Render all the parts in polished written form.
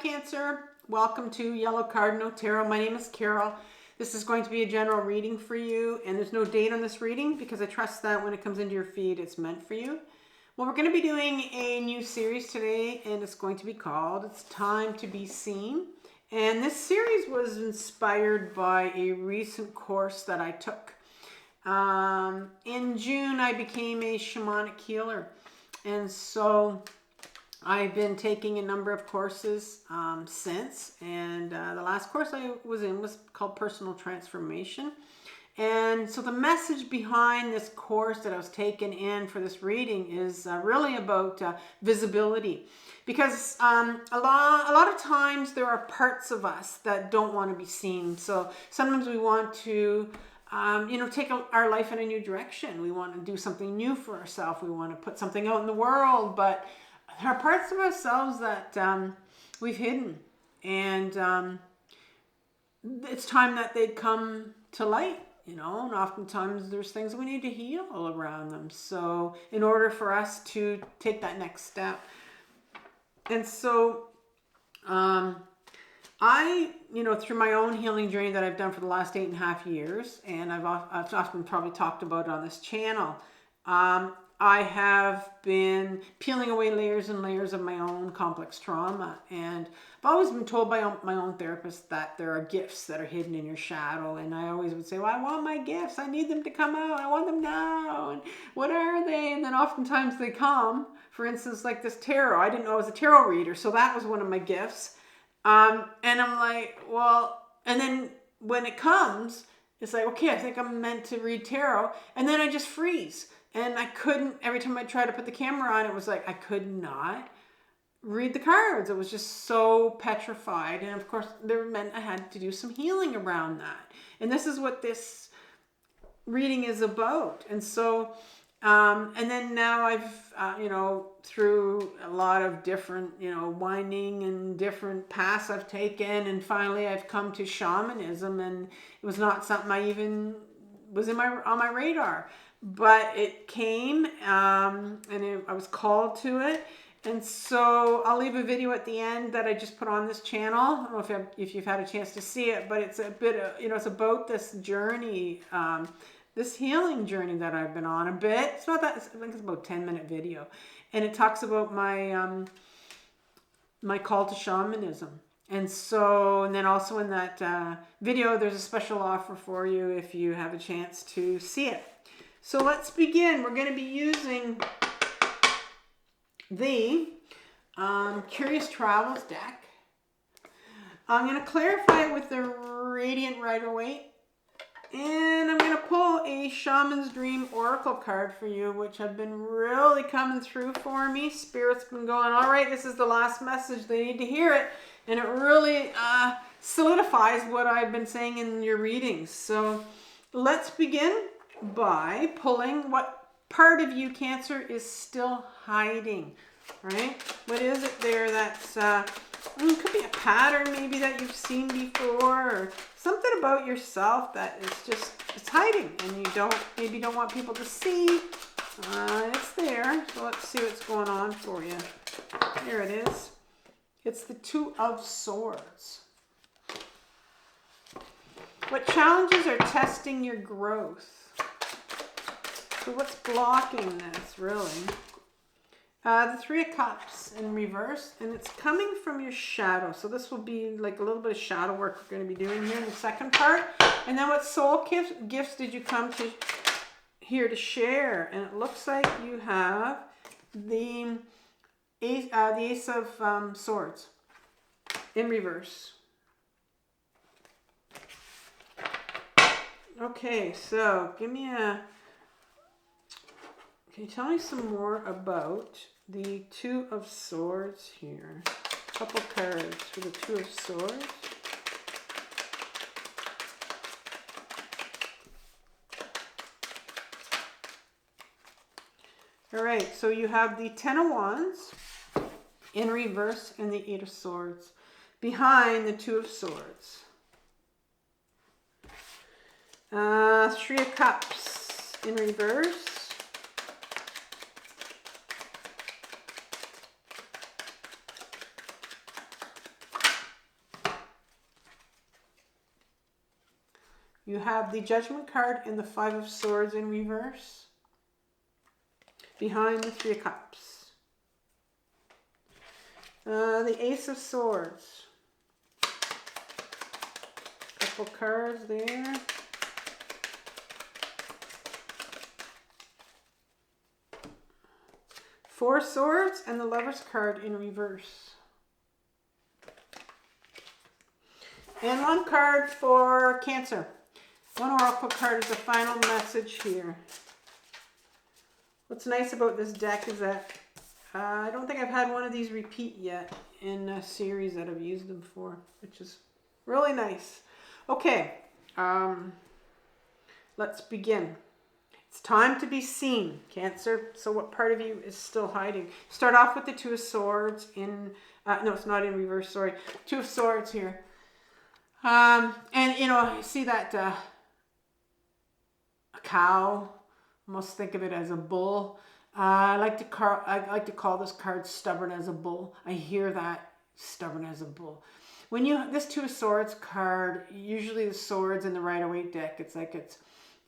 Cancer. Welcome to Yellow Cardinal Tarot. My name is Carol. This is going to be a general reading for you, and there's no date on this reading because I trust that when it comes into your feed, it's meant for you. Well, we're going to be doing a new series today, and it's going to be called It's Time to Be Seen. And this series was inspired by a recent course that I took. In June, I became a shamanic healer. And so I've been taking a number of courses since. And the last course I was in was called Personal Transformation. And so the message behind this course that I was taken in for this reading is really about visibility. Because a lot of times there are parts of us that don't want to be seen. So sometimes we want to take our life in a new direction. We want to do something new for ourselves. We want to put something out in the world, but there are parts of ourselves that we've hidden, and it's time that they come to light, and oftentimes there's things we need to heal around them. So in order for us to take that next step. And so I, through my own healing journey that I've done for the last 8.5 years, and I've often probably talked about on this channel, I have been peeling away layers and layers of my own complex trauma. And I've always been told by my own therapist that there are gifts that are hidden in your shadow. And I always would say, well, I want my gifts. I need them to come out. I want them now. And what are they? And then oftentimes they come. For instance, like this tarot. I didn't know I was a tarot reader. So that was one of my gifts. And I'm like, well, and then when it comes, it's like, okay, I think I'm meant to read tarot. And then I just freeze. And I couldn't, every time I tried to put the camera on, it was like I could not read the cards. It was just so petrified. And of course, that meant I had to do some healing around that. And this is what this reading is about. And so, and then now I've, through a lot of different, winding and different paths I've taken. And finally, I've come to shamanism. And it was not something I even was on my radar. But it came, and I was called to it. And so I'll leave a video at the end that I just put on this channel. I don't know if you've had a chance to see it, but it's a bit of, it's about this journey, this healing journey that I've been on a bit. It's not that, I think it's about a 10-minute video. And it talks about my, my call to shamanism. And so, and then also in that video, there's a special offer for you if you have a chance to see it. So let's begin. We're going to be using the Curious Travels deck. I'm going to clarify it with the Radiant Rider-Waite. And I'm going to pull a Shaman's Dream Oracle card for you, which have been really coming through for me. Spirit's been going, all right, this is the last message. They need to hear it. And it really solidifies what I've been saying in your readings. So let's begin by pulling what part of you, Cancer, is still hiding, right? What is it there that's, it could be a pattern maybe that you've seen before, or something about yourself that is just, it's hiding and you maybe don't want people to see. It's there. So let's see what's going on for you. Here it is. It's the Two of Swords. What challenges are testing your growth? So what's blocking this, really? The Three of Cups in reverse, and it's coming from your shadow. So this will be like a little bit of shadow work we're going to be doing here in the second part. And then what soul gifts did you come to here to share? And it looks like you have the Ace of Swords in reverse. Okay, so give me a... Can you tell me some more about the Two of Swords here? A couple cards for the Two of Swords. All right, so you have the Ten of Wands in reverse and the Eight of Swords behind the Two of Swords. Three of Cups in reverse. You have the Judgment card and the Five of Swords in reverse. Behind the Three of Cups. The Ace of Swords. Couple cards there. Four Swords and the Lover's card in reverse. And one card for Cancer. One oracle card is the final message here. What's nice about this deck is that I don't think I've had one of these repeat yet in a series that I've used them for, which is really nice. Okay, let's begin. It's time to be seen, Cancer. So what part of you is still hiding? Start off with the Two of Swords in, no, it's not in reverse, sorry. Two of Swords here. And, you know, see that a cow, almost think of it as a bull. I like to call this card Stubborn as a Bull. I hear that, Stubborn as a Bull. When you, this Two of Swords card, usually the swords in the Rider-Waite deck, it's like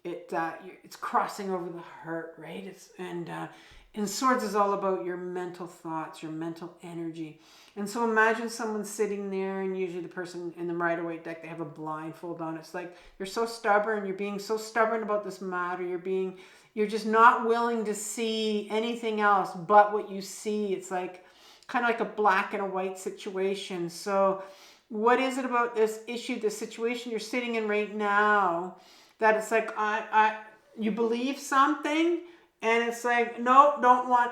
it's crossing over the heart, right? And swords is all about your mental thoughts, your mental energy. And so imagine someone sitting there, and usually the person in the Rider-Waite deck, they have a blindfold on. It's like you're so stubborn, you're being so stubborn about this matter, you're just not willing to see anything else but what you see. It's like kind of like a black and a white situation. So what is it about this issue, this situation you're sitting in right now, that it's like you believe something, and it's like, nope, don't want,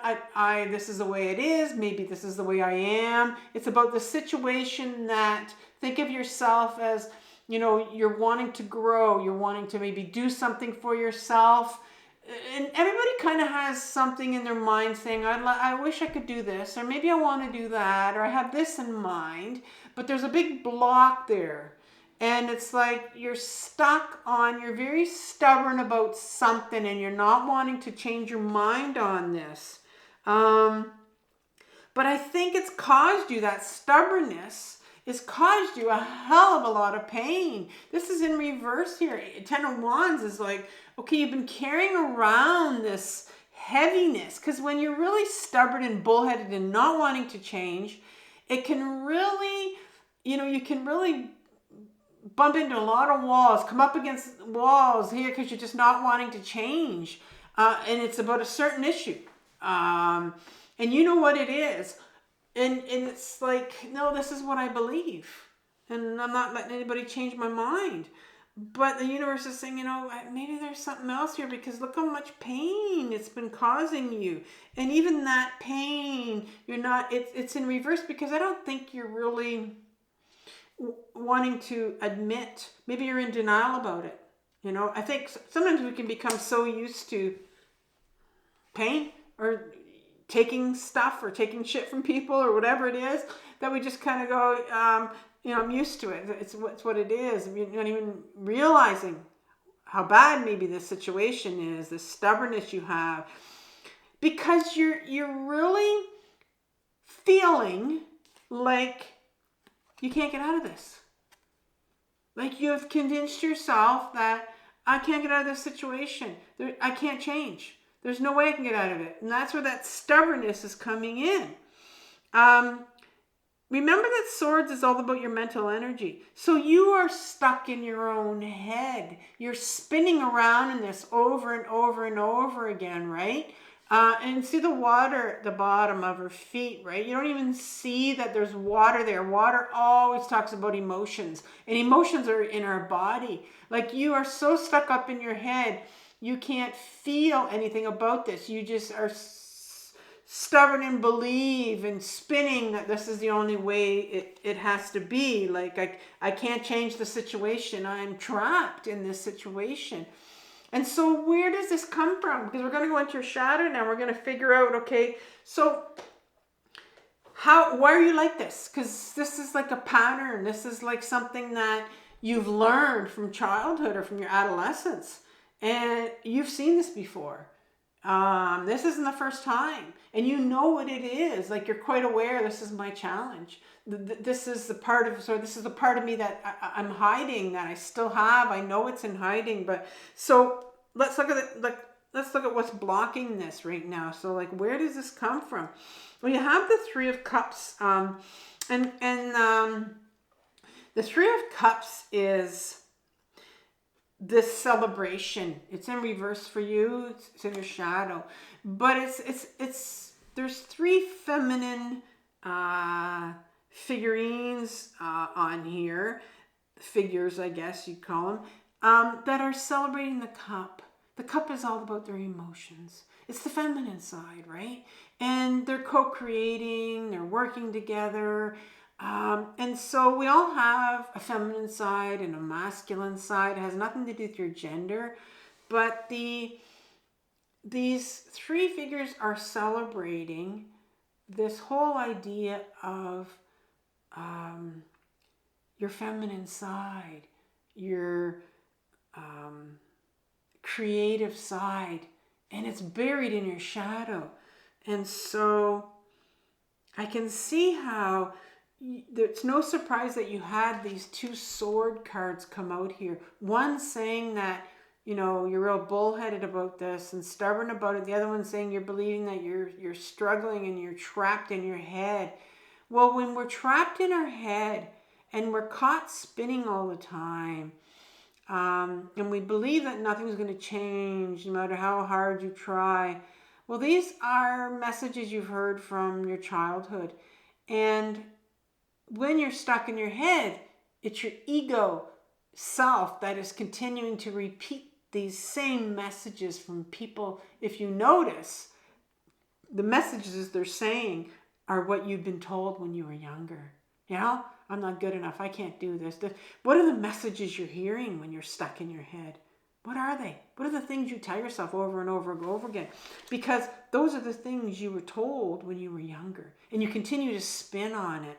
this is the way it is, maybe this is the way I am. It's about the situation that, think of yourself as, you know, you're wanting to grow, you're wanting to maybe do something for yourself. And everybody kind of has something in their mind saying, I wish I could do this, or maybe I want to do that, or I have this in mind, but there's a big block there. And it's like you're stuck on, you're very stubborn about something, and you're not wanting to change your mind on this. But I think it's caused you, that stubbornness has caused you a hell of a lot of pain. This is in reverse here. Ten of Wands is like, okay, you've been carrying around this heaviness, because when you're really stubborn and bullheaded and not wanting to change, it can really, you know, you can really bump into a lot of walls, come up against walls here because you're just not wanting to change. And it's about a certain issue. And you know what it is. And it's like, no, this is what I believe. And I'm not letting anybody change my mind. But the universe is saying, you know, maybe there's something else here, because look how much pain it's been causing you. And even that pain, you're not, it's in reverse, because I don't think you're really wanting to admit, maybe you're in denial about it. You know, I think sometimes we can become so used to pain, or taking stuff, or taking shit from people, or whatever it is, that we just kind of go, you know, I'm used to it. It's what it is. You're not even realizing how bad maybe this situation is, the stubbornness you have, because you're really feeling like you can't get out of this. Like you've convinced yourself that I can't get out of this situation. I can't change. There's no way I can get out of it. And that's where that stubbornness is coming in. Remember that swords is all about your mental energy. So you are stuck in your own head. You're spinning around in this over and over and over again, right? And see the water at the bottom of her feet, right? You don't even see that there's water there. Water always talks about emotions. And emotions are in our body. Like you are so stuck up in your head, you can't feel anything about this. You just are stubborn and believe and spinning that this is the only way it has to be. Like I can't change the situation. I'm trapped in this situation. And so where does this come from? Because we're going to go into your shadow now. We're going to figure out, okay, so why are you like this? Because this is like a pattern. This is like something that you've learned from childhood or from your adolescence. And you've seen this before. This isn't the first time, and you know what it is. Like, you're quite aware, this is my challenge. This is the part of, so this is the part of me that I'm hiding, that I still have. I know it's in hiding, but so let's look at it. Like, let's look at what's blocking this right now. So, like, where does this come from? Well, you have the Three of Cups, and the Three of Cups is this celebration. It's in reverse for you. It's in your shadow, but it's there's three feminine figurines on here, figures, I guess you'd call them, that are celebrating the cup. The cup is all about their emotions. It's the feminine side, right? And they're co-creating, they're working together. And so we all have a feminine side and a masculine side. It has nothing to do with your gender. But these three figures are celebrating this whole idea of your feminine side, your creative side, and it's buried in your shadow. And so I can see how it's no surprise that you had these two sword cards come out here. One saying that, you know, you're real bullheaded about this and stubborn about it. The other one saying you're believing that you're struggling and you're trapped in your head. Well, when we're trapped in our head and we're caught spinning all the time, and we believe that nothing's going to change no matter how hard you try, well, these are messages you've heard from your childhood. And when you're stuck in your head, it's your ego self that is continuing to repeat these same messages from people. If you notice, the messages they're saying are what you've been told when you were younger. You know, I'm not good enough. I can't do this. What are the messages you're hearing when you're stuck in your head? What are they? What are the things you tell yourself over and over and over again? Because those are the things you were told when you were younger. And you continue to spin on it.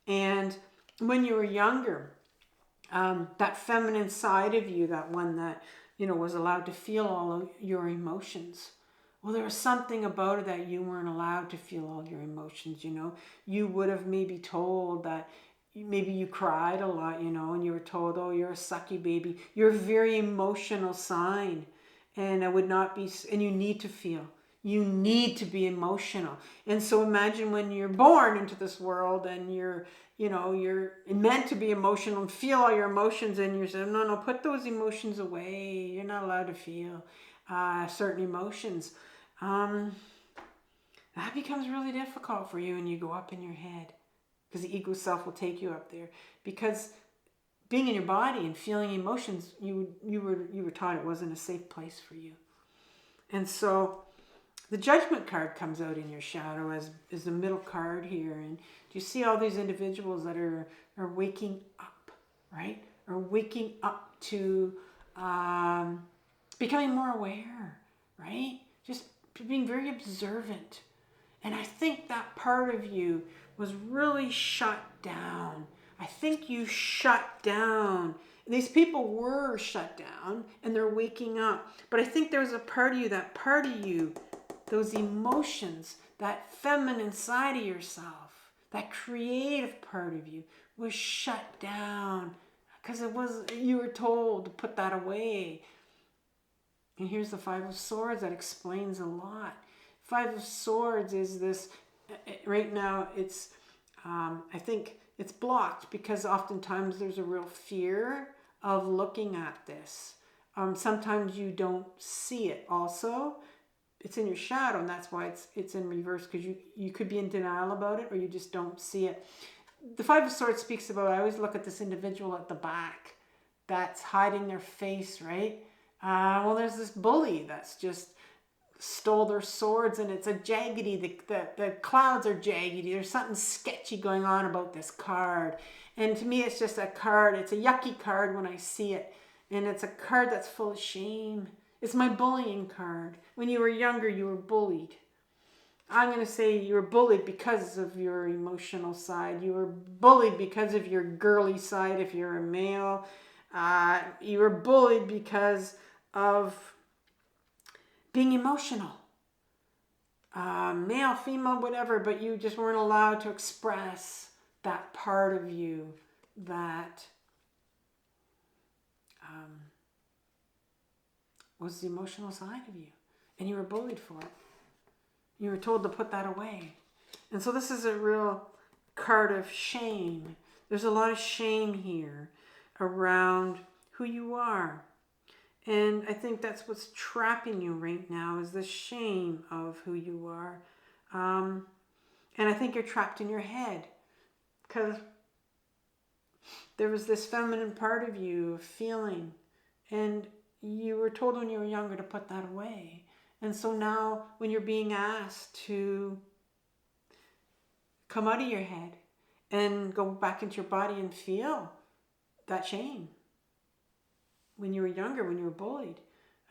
And when you were younger, that feminine side of you, that one that, you know, was allowed to feel all of your emotions. Well, there was something about it that you weren't allowed to feel all your emotions, you know. You would have maybe told that maybe you cried a lot, you know, and you were told, oh, you're a sucky baby. You're a very emotional sign. And it would not be, and you need to feel. You need to be emotional. And so imagine when you're born into this world and you're, you know, you're meant to be emotional and feel all your emotions, and you're saying, no, put those emotions away. You're not allowed to feel certain emotions. That becomes really difficult for you when you go up in your head, because the ego self will take you up there. Because being in your body and feeling emotions, you were taught it wasn't a safe place for you. And so the Judgment card comes out in your shadow as the middle card here. And do you see all these individuals that are waking up, right? Are waking up to becoming more aware, right? Just being very observant. And I think that part of you was really shut down. I think you shut down. These people were shut down and they're waking up. But I think there was a part of you, that part of you, those emotions, that feminine side of yourself, that creative part of you was shut down because you were told to put that away. And here's the Five of Swords that explains a lot. Five of Swords is this, right now it's, I think it's blocked because oftentimes there's a real fear of looking at this. Sometimes you don't see it also. It's in your shadow, and that's why it's in reverse, because you could be in denial about it, or you just don't see it. The Five of Swords speaks about, I always look at this individual at the back that's hiding their face, right? Well, there's this bully that's just stole their swords, and it's a jaggedy, the clouds are jaggedy. There's something sketchy going on about this card. And to me, it's just a card. It's a yucky card when I see it. And it's a card that's full of shame. It's my bullying card. When you were younger, you were bullied. I'm going to say you were bullied because of your emotional side. You were bullied because of your girly side if you're a male. You were bullied because of being emotional. Male, female, whatever, but you just weren't allowed to express that part of you that was the emotional side of you. And you were bullied for it. You were told to put that away. And so this is a real card of shame. There's a lot of shame here around who you are. And I think that's what's trapping you right now, is the shame of who you are. And I think you're trapped in your head because there was this feminine part of you feeling, and you were told when you were younger to put that away. And so now when you're being asked to come out of your head and go back into your body and feel that shame, when you were younger, when you were bullied,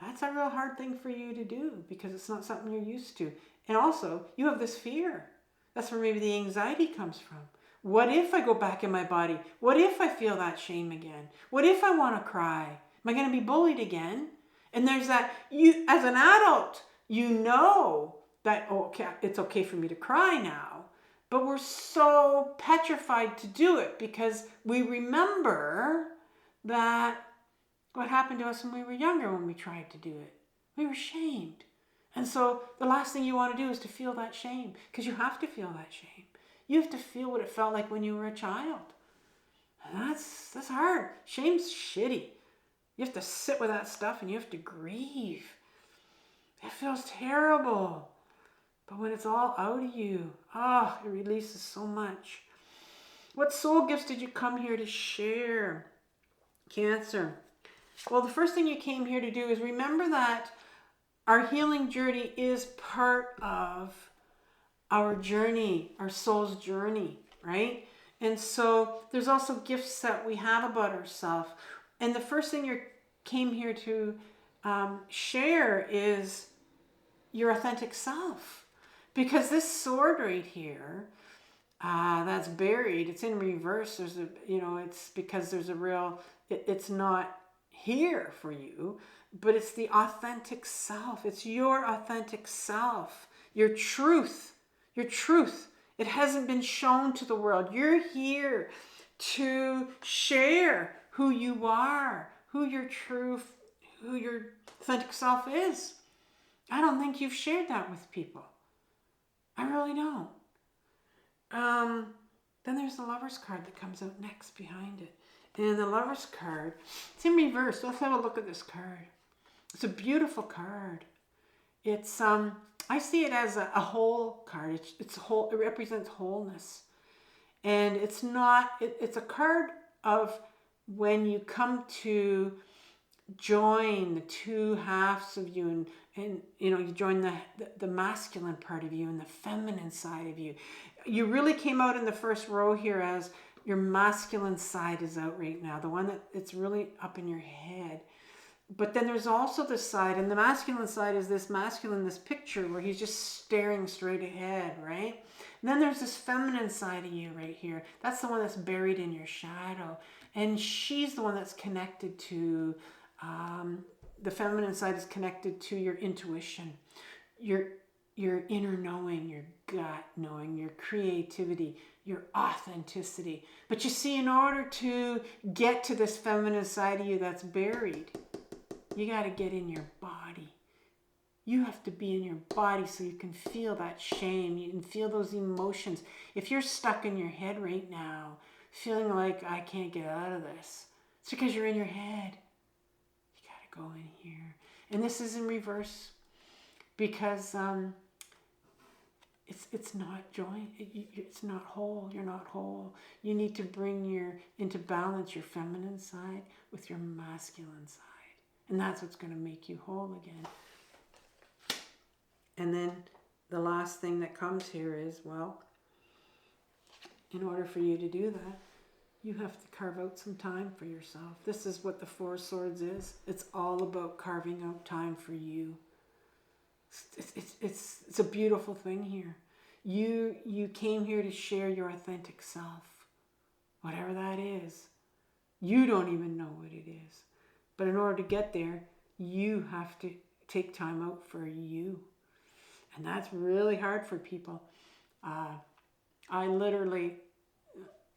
that's a real hard thing for you to do because it's not something you're used to. And also, you have this fear. That's where maybe the anxiety comes from. What if I go back in my body? What if I feel that shame again? What if I want to cry? Am I going to be bullied again? And there's that, you as an adult, you know that, oh, okay, it's okay for me to cry now. But we're so petrified to do it because we remember that what happened to us when we were younger when we tried to do it. We were shamed. And so the last thing you want to do is to feel that shame, because you have to feel that shame. You have to feel what it felt like when you were a child. And that's hard. Shame's shitty. You have to sit with that stuff and you have to grieve. It feels terrible. But when it's all out of you, it releases so much. What soul gifts did you come here to share? Cancer. Well, the first thing you came here to do is remember that our healing journey is part of our journey, our soul's journey, right? And so there's also gifts that we have about ourselves. And the first thing you came here to share is your authentic self. Because this sword right here, that's buried, it's in reverse. There's a, it's because there's a real, it's not here for you, but it's the authentic self. It's your authentic self, your truth, your truth. It hasn't been shown to the world. You're here to share who you are, who your authentic self is. I don't think you've shared that with people. I really don't. Then there's the Lover's card that comes out next behind it. And the Lover's card, it's in reverse. Let's have a look at this card. It's a beautiful card. It's I see it as a whole card. It's whole. It represents wholeness, and it's not. It's a card of when you come to join the two halves of you, and you join the masculine part of you and the feminine side of you. You really came out in the first row here as your masculine side is out right now, the one that it's really up in your head. But then there's also the side, and the masculine side is this picture where he's just staring straight ahead, right? And then there's this feminine side of you right here. That's the one that's buried in your shadow. And she's the one that's connected to, the feminine side is connected to your intuition, your inner knowing, your gut knowing, your creativity, your authenticity. But you see, in order to get to this feminine side of you that's buried, you got to get in your body. You have to be in your body so you can feel that shame. You can feel those emotions. If you're stuck in your head right now, feeling like I can't get out of this, it's because you're in your head. You got to go in here. And this is in reverse because it's not joined. It's not whole. You're not whole. You need to bring into balance your feminine side with your masculine side. And that's what's going to make you whole again. And then the last thing that comes here is, well, in order for you to do that, you have to carve out some time for yourself. This is what the Four of Swords is. It's all about carving out time for you. It's a beautiful thing here. You came here to share your authentic self, whatever that is. You don't even know what it is. But in order to get there, you have to take time out for you. And that's really hard for people. I literally,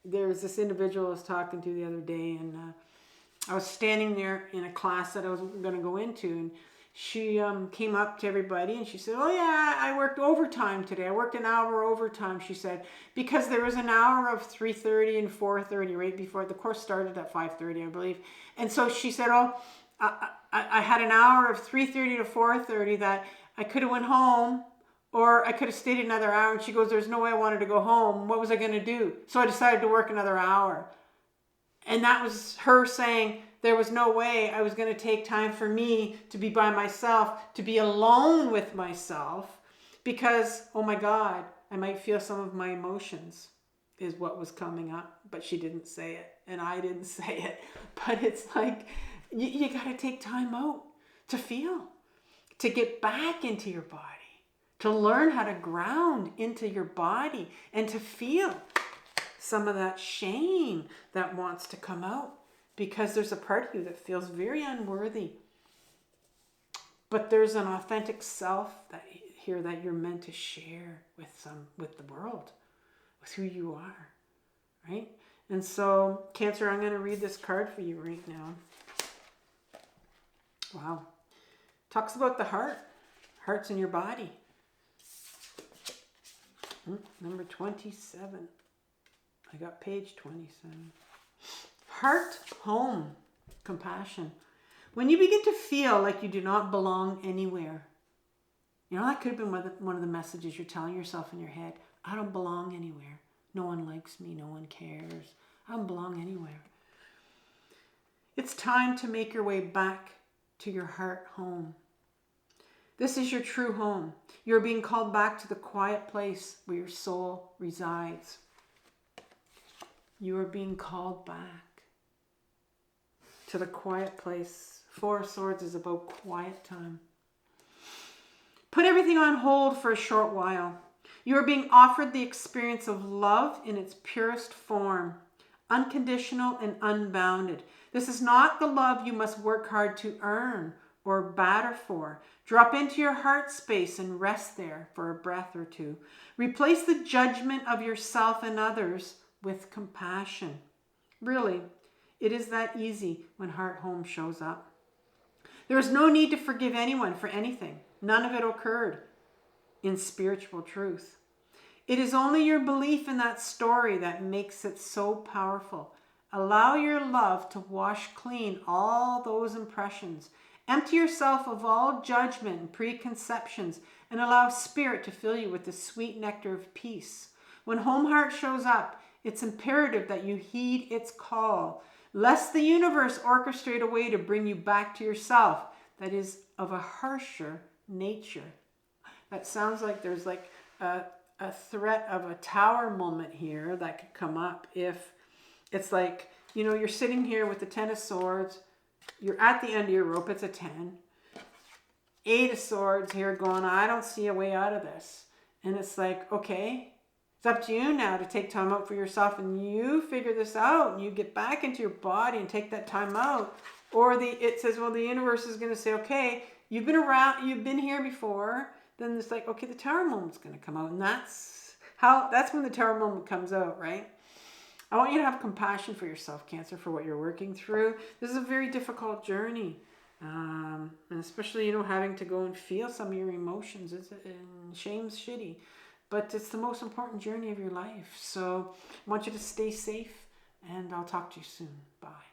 there was this individual I was talking to the other day, and I was standing there in a class that I was going to go into, and she came up to everybody and she said, oh yeah, I worked overtime today. I worked an hour overtime, she said, because there was an hour of 3:30 and 4:30 right before the course started at 5:30, I believe. And so she said, oh, I had an hour of 3:30 to 4:30 that I could have went home, or I could have stayed another hour. And she goes, there's no way I wanted to go home. What was I going to do? So I decided to work another hour. And that was her saying there was no way I was going to take time for me to be by myself, to be alone with myself, because, oh my God, I might feel some of my emotions is what was coming up. But she didn't say it, and I didn't say it. But it's like, you got to take time out to feel, to get back into your body, to learn how to ground into your body and to feel some of that shame that wants to come out, because there's a part of you that feels very unworthy. But there's an authentic self that here that you're meant to share with the world, with who you are, right? And so, Cancer, I'm going to read this card for you right now. Wow. Talks about the heart. Heart's in your body. Number 27. I got page 27. Heart, home, compassion. When you begin to feel like you do not belong anywhere, you know, that could have been one of the messages you're telling yourself in your head. I don't belong anywhere. No one likes me. No one cares. I don't belong anywhere. It's time to make your way back to your heart home. This is your true home. You're being called back to the quiet place where your soul resides. You are being called back to the quiet place. Four of Swords is about quiet time. Put everything on hold for a short while. You are being offered the experience of love in its purest form, unconditional and unbounded. This is not the love you must work hard to earn or batter for. Drop into your heart space and rest there for a breath or two. Replace the judgment of yourself and others with compassion. Really, it is that easy when heart home shows up. There is no need to forgive anyone for anything. None of it occurred in spiritual truth. It is only your belief in that story that makes it so powerful. Allow your love to wash clean all those impressions. Empty yourself of all judgment and preconceptions, and allow spirit to fill you with the sweet nectar of peace. When home heart shows up, it's imperative that you heed its call, lest the universe orchestrate a way to bring you back to yourself that is of a harsher nature. That sounds like there's like a threat of a tower moment here that could come up if it's like, you know, you're sitting here with the 10 of Swords, you're at the end of your rope, it's a 10. 8 of Swords here going, I don't see a way out of this. And it's like, okay, it's up to you now to take time out for yourself, and you figure this out, and you get back into your body and take that time out. Or it says, well, the universe is going to say, okay, you've been around, you've been here before. Then it's like, okay, the tower moment's going to come out. And that's when the tower moment comes out, right? I want you to have compassion for yourself, Cancer, for what you're working through. This is a very difficult journey. And especially, you know, having to go and feel some of your emotions. And shame's shitty. But it's the most important journey of your life. So I want you to stay safe, and I'll talk to you soon. Bye.